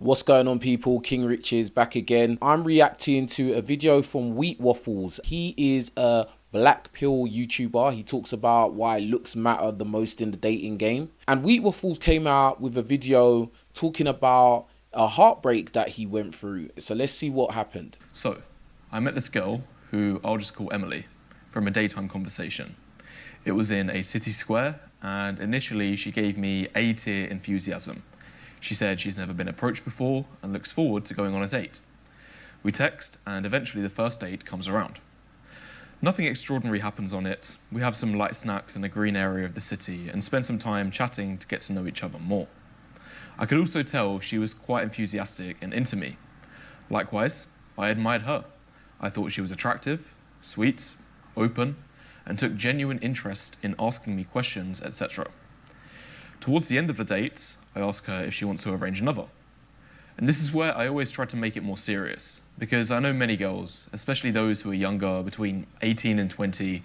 What's going on, people? King Richez back again. I'm reacting to a video from Waffles. He is a blackpill YouTuber. He talks about why looks matter the most in the dating game. And Waffles came out with a video talking about a heartbreak that he went through. So let's see what happened. So, I met this girl, who I'll just call Emily, from a daytime conversation. It was in a city square, and initially she gave me A-tier enthusiasm. She said she's never been approached before and looks forward to going on a date. We text, and eventually the first date comes around. Nothing extraordinary happens on it. We have some light snacks in a green area of the city and spend some time chatting to get to know each other more. I could also tell she was quite enthusiastic and into me. Likewise, I admired her. I thought she was attractive, sweet, open, and took genuine interest in asking me questions, etc. Towards the end of the date, I ask her if she wants to arrange another. And this is where I always try to make it more serious, because I know many girls, especially those who are younger, between 18 and 20,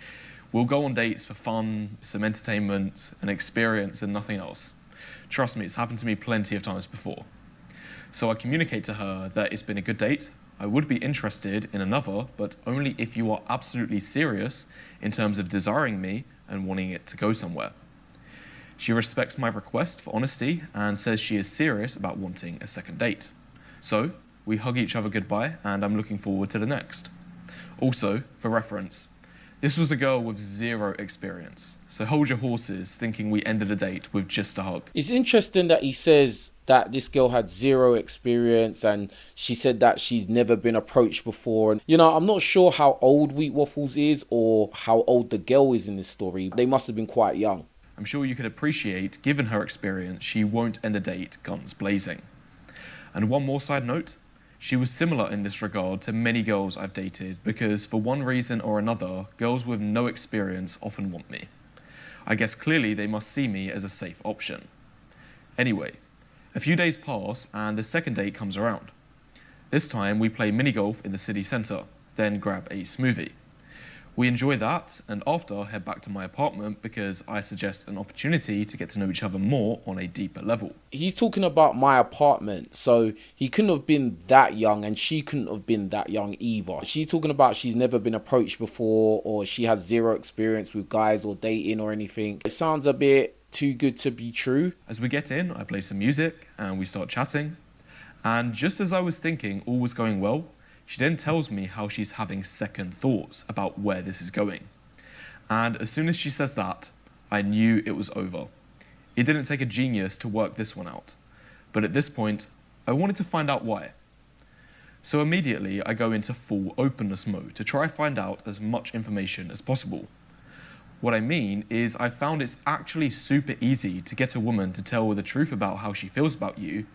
will go on dates for fun, some entertainment, an experience, and nothing else. Trust me, it's happened to me plenty of times before. So I communicate to her that it's been a good date, I would be interested in another, but only if you are absolutely serious in terms of desiring me and wanting it to go somewhere. She respects my request for honesty and says she is serious about wanting a second date. So, we hug each other goodbye and I'm looking forward to the next. Also, for reference, this was a girl with zero experience. So hold your horses thinking we ended a date with just a hug. It's interesting that he says that this girl had zero experience and she said that she's never been approached before. And you know, I'm not sure how old Waffles is or how old the girl is in this story. They must have been quite young. I'm sure you could appreciate, given her experience, she won't end a date guns blazing. And one more side note, she was similar in this regard to many girls I've dated because for one reason or another, girls with no experience often want me. I guess clearly they must see me as a safe option. Anyway, a few days pass and the second date comes around. This time we play mini golf in the city centre, then grab a smoothie. We enjoy that, and after head back to my apartment because I suggest an opportunity to get to know each other more on a deeper level. He's talking about my apartment, so he couldn't have been that young and she couldn't have been that young either. She's talking about she's never been approached before or she has zero experience with guys or dating or anything. It sounds a bit too good to be true. As we get in, I play some music and we start chatting. And just as I was thinking all was going well, she then tells me how she's having second thoughts about where this is going. And as soon as she says that, I knew it was over. It didn't take a genius to work this one out. But at this point, I wanted to find out why. So immediately I go into full openness mode to try find out as much information as possible. What I mean is I found it's actually super easy to get a woman to tell the truth about how she feels about you.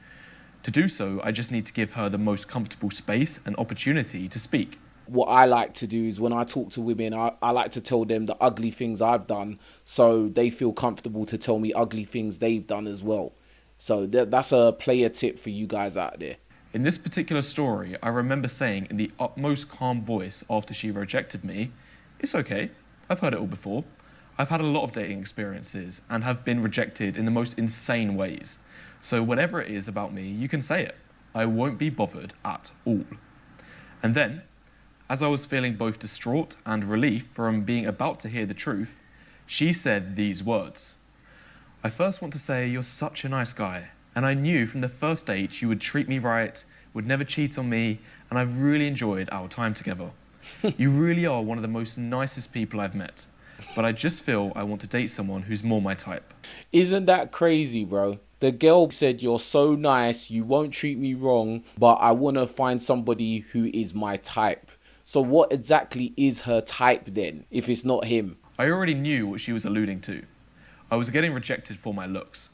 To do so, I just need to give her the most comfortable space and opportunity to speak. What I like to do is when I talk to women, I like to tell them the ugly things I've done so they feel comfortable to tell me ugly things they've done as well. So that's a player tip for you guys out there. In this particular story, I remember saying in the utmost calm voice after she rejected me, "It's okay, I've heard it all before. I've had a lot of dating experiences and have been rejected in the most insane ways. So whatever it is about me, you can say it. I won't be bothered at all." And then, as I was feeling both distraught and relief from being about to hear the truth, she said these words. "I first want to say you're such a nice guy, and I knew from the first date you would treat me right, would never cheat on me, and I've really enjoyed our time together. You really are one of the most nicest people I've met, but I just feel I want to date someone who's more my type." Isn't that crazy, bro? The girl said, "You're so nice, you won't treat me wrong, but I want to find somebody who is my type." So what exactly is her type then, if it's not him? I already knew what she was alluding to. I was getting rejected for my looks.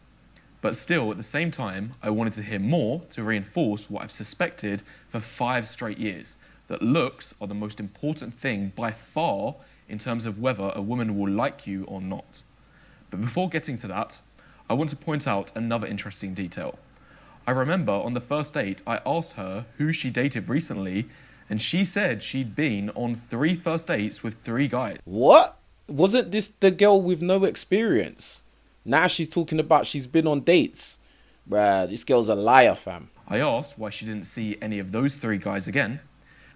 But still, at the same time, I wanted to hear more to reinforce what I've suspected for 5 straight years, that looks are the most important thing by far in terms of whether a woman will like you or not. But before getting to that, I want to point out another interesting detail. I remember on the first date, I asked her who she dated recently, and she said she'd been on 3 first dates with 3 guys. What? Wasn't this the girl with no experience? Now she's talking about she's been on dates. Bruh, this girl's a liar, fam. I asked why she didn't see any of those 3 guys again,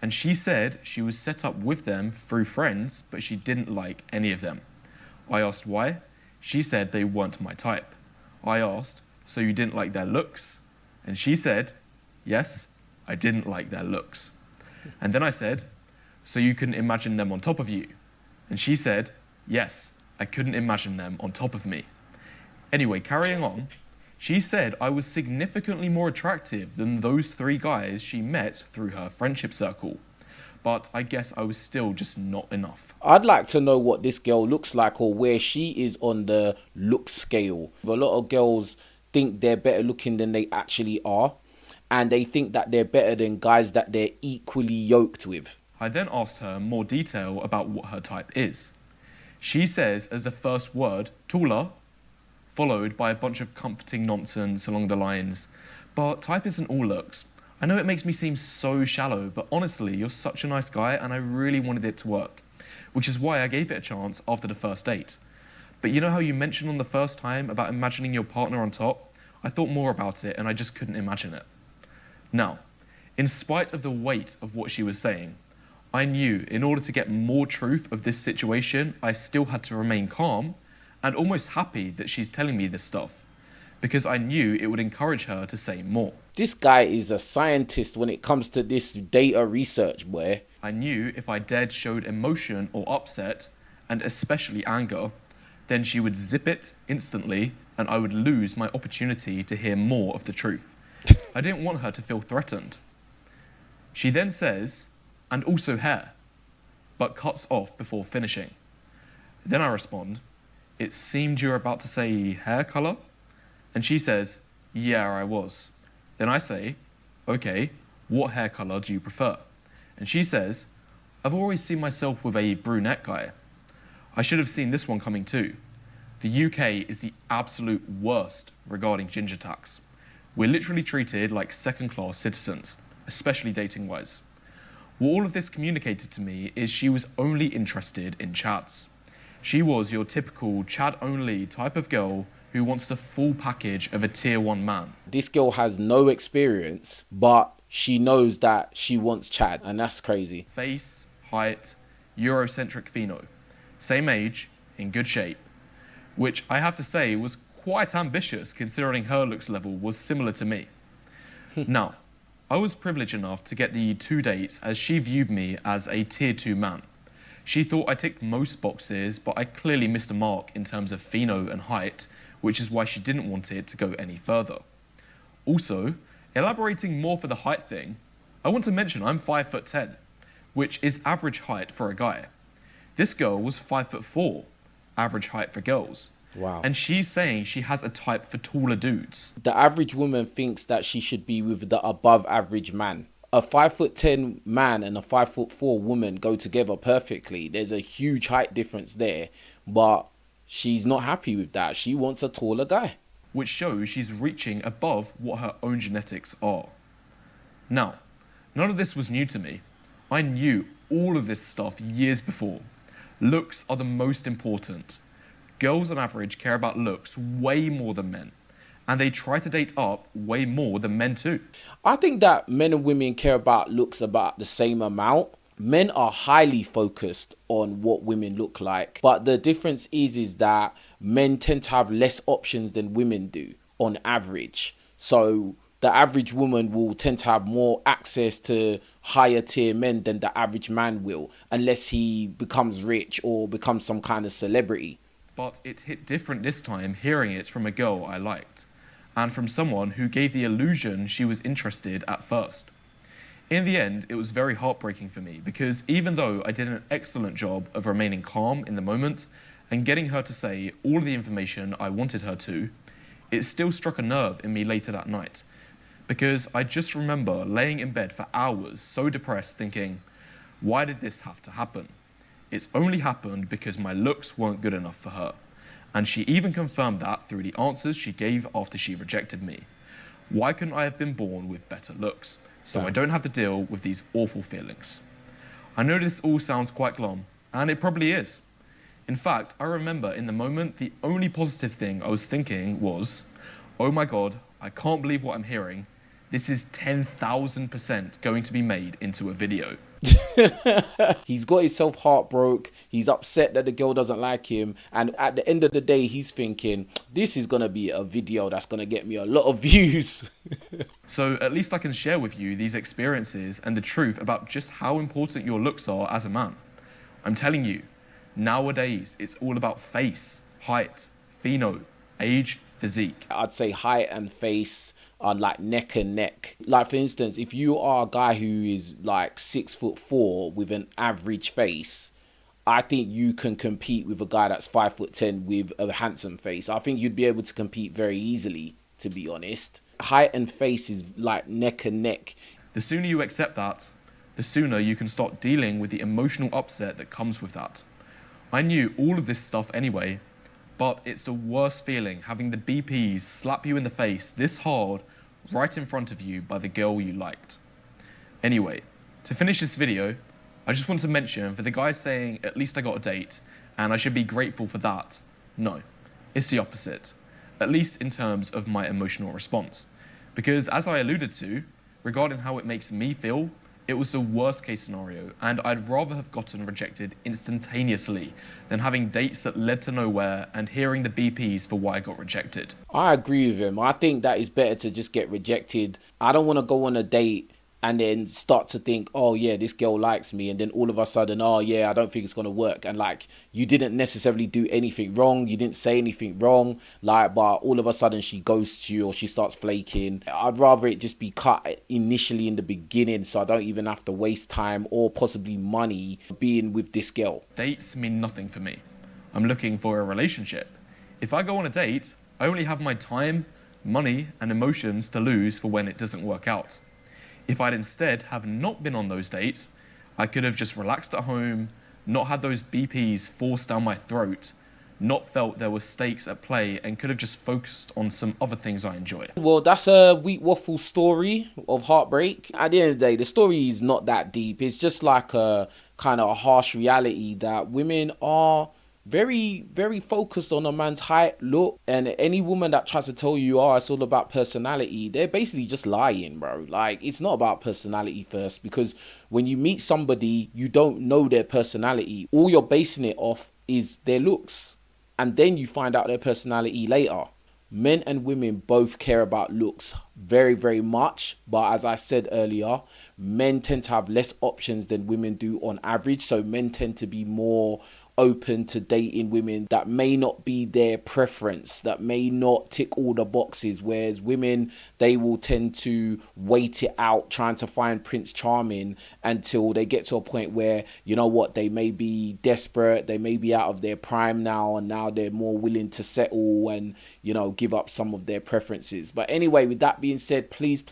and she said she was set up with them through friends, but she didn't like any of them. I asked why. She said they weren't my type. I asked, so you didn't like their looks? And she said, yes, I didn't like their looks. And then I said, so you couldn't imagine them on top of you? And she said, yes, I couldn't imagine them on top of me. Anyway, carrying on, she said I was significantly more attractive than those 3 guys she met through her friendship circle. But I guess I was still just not enough. I'd like to know what this girl looks like or where she is on the look scale. A lot of girls think they're better looking than they actually are, and they think that they're better than guys that they're equally yoked with. I then asked her more detail about what her type is. She says as the first word, taller, followed by a bunch of comforting nonsense along the lines, but type isn't all looks. I know it makes me seem so shallow, but honestly, you're such a nice guy and I really wanted it to work, which is why I gave it a chance after the first date. But you know how you mentioned on the first time about imagining your partner on top? I thought more about it and I just couldn't imagine it. Now, in spite of the weight of what she was saying, I knew in order to get more truth of this situation, I still had to remain calm and almost happy that she's telling me this stuff, because I knew it would encourage her to say more. This guy is a scientist when it comes to this data research, boy. I knew if I dared showed emotion or upset, and especially anger, then she would zip it instantly and I would lose my opportunity to hear more of the truth. I didn't want her to feel threatened. She then says, and also hair, but cuts off before finishing. Then I respond, it seemed you were about to say hair color? And she says, yeah, I was. Then I say, okay, what hair color do you prefer? And she says, I've always seen myself with a brunette guy. I should have seen this one coming too. The UK is the absolute worst regarding ginger tax. We're literally treated like second-class citizens, especially dating-wise. What all of this communicated to me is she was only interested in chats. She was your typical chat-only type of girl who wants the full package of a tier 1 man. This girl has no experience, but she knows that she wants Chad, and that's crazy. Face, height, Eurocentric pheno. Same age, in good shape. Which I have to say was quite ambitious considering her looks level was similar to me. Now, I was privileged enough to get the 2 dates as she viewed me as a tier 2 man. She thought I ticked most boxes, but I clearly missed a mark in terms of pheno and height, which is why she didn't want it to go any further. Also, elaborating more for the height thing, I want to mention I'm 5'10", which is average height for a guy. This girl was 5'4", average height for girls. Wow. And she's saying she has a type for taller dudes. The average woman thinks that she should be with the above average man. A 5'10" man and a 5'4" woman go together perfectly. There's a huge height difference there, but she's not happy with that. She wants a taller guy. Which shows she's reaching above what her own genetics are. Now, none of this was new to me. I knew all of this stuff years before. Looks are the most important. Girls on average care about looks way more than men, and they try to date up way more than men too. I think that men and women care about looks about the same amount. Men are highly focused on what women look like, but the difference is that men tend to have less options than women do on average. So the average woman will tend to have more access to higher tier men than the average man will, unless he becomes rich or becomes some kind of celebrity. But it hit different this time hearing it from a girl I liked, and from someone who gave the illusion she was interested at first. In the end, it was very heartbreaking for me because even though I did an excellent job of remaining calm in the moment and getting her to say all of the information I wanted her to, it still struck a nerve in me later that night because I just remember laying in bed for hours so depressed thinking, why did this have to happen? It's only happened because my looks weren't good enough for her. And she even confirmed that through the answers she gave after she rejected me. Why couldn't I have been born with better looks? So I don't have to deal with these awful feelings. I know this all sounds quite glum, and it probably is. In fact, I remember in the moment, the only positive thing I was thinking was, oh my God, I can't believe what I'm hearing. This is 10,000% going to be made into a video. He's got himself heartbroken. He's upset that the girl doesn't like him. And at the end of the day, he's thinking, this is going to be a video that's going to get me a lot of views. So at least I can share with you these experiences and the truth about just how important your looks are as a man. I'm telling you, nowadays it's all about face, height, pheno, age, physique. I'd say height and face are like neck and neck. Like for instance, if you are a guy who is like 6'4" with an average face, I think you can compete with a guy that's 5'10" with a handsome face. I think you'd be able to compete very easily, to be honest. Height and face is like neck and neck. The sooner you accept that, the sooner you can start dealing with the emotional upset that comes with that. I knew all of this stuff anyway, but it's the worst feeling having the BPs slap you in the face this hard right in front of you by the girl you liked. Anyway, to finish this video, I just want to mention for the guys saying at least I got a date and I should be grateful for that, no, it's the opposite, at least in terms of my emotional response. Because as I alluded to, regarding how it makes me feel, it was the worst case scenario, and I'd rather have gotten rejected instantaneously than having dates that led to nowhere and hearing the BPs for why I got rejected. I agree with him. I think that it's better to just get rejected. I don't want to go on a date and then start to think, oh yeah, this girl likes me, and then all of a sudden, oh yeah, I don't think it's going to work. And like, you didn't necessarily do anything wrong, you didn't say anything wrong, like, but all of a sudden she ghosts you or she starts flaking. I'd rather it just be cut initially in the beginning, so I don't even have to waste time or possibly money being with this girl. Dates mean nothing for me. I'm looking for a relationship. If I go on a date, I only have my time, money, and emotions to lose for when it doesn't work out. If I'd instead have not been on those dates, I could have just relaxed at home, not had those BPs forced down my throat, not felt there were stakes at play, and could have just focused on some other things I enjoy. Well, that's a Wheat Waffle story of heartbreak. At the end of the day, the story is not that deep. It's just like a kind of a harsh reality that women are very, very focused on a man's height, look, and any woman that tries to tell you, oh, it's all about personality, they're basically just lying, bro. Like, it's not about personality first, because when you meet somebody, you don't know their personality. All you're basing it off is their looks, and then you find out their personality later. Men and women both care about looks very, very much, but as I said earlier, men tend to have less options than women do on average, so men tend to be more open to dating women that may not be their preference, that may not tick all the boxes, whereas women, they will tend to wait it out trying to find Prince Charming until they get to a point where, you know what, they may be desperate, they may be out of their prime now, and now they're more willing to settle and, you know, give up some of their preferences. But anyway, with that being said, please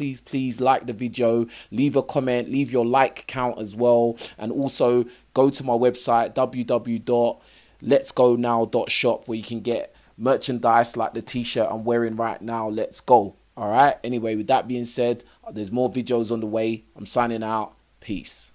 like the video, leave a comment, leave your like count as well, and also go to my website www.letsgonow.shop where you can get merchandise like the t-shirt I'm wearing right now. Let's go. All right. Anyway, with that being said, there's more videos on the way. I'm signing out. Peace.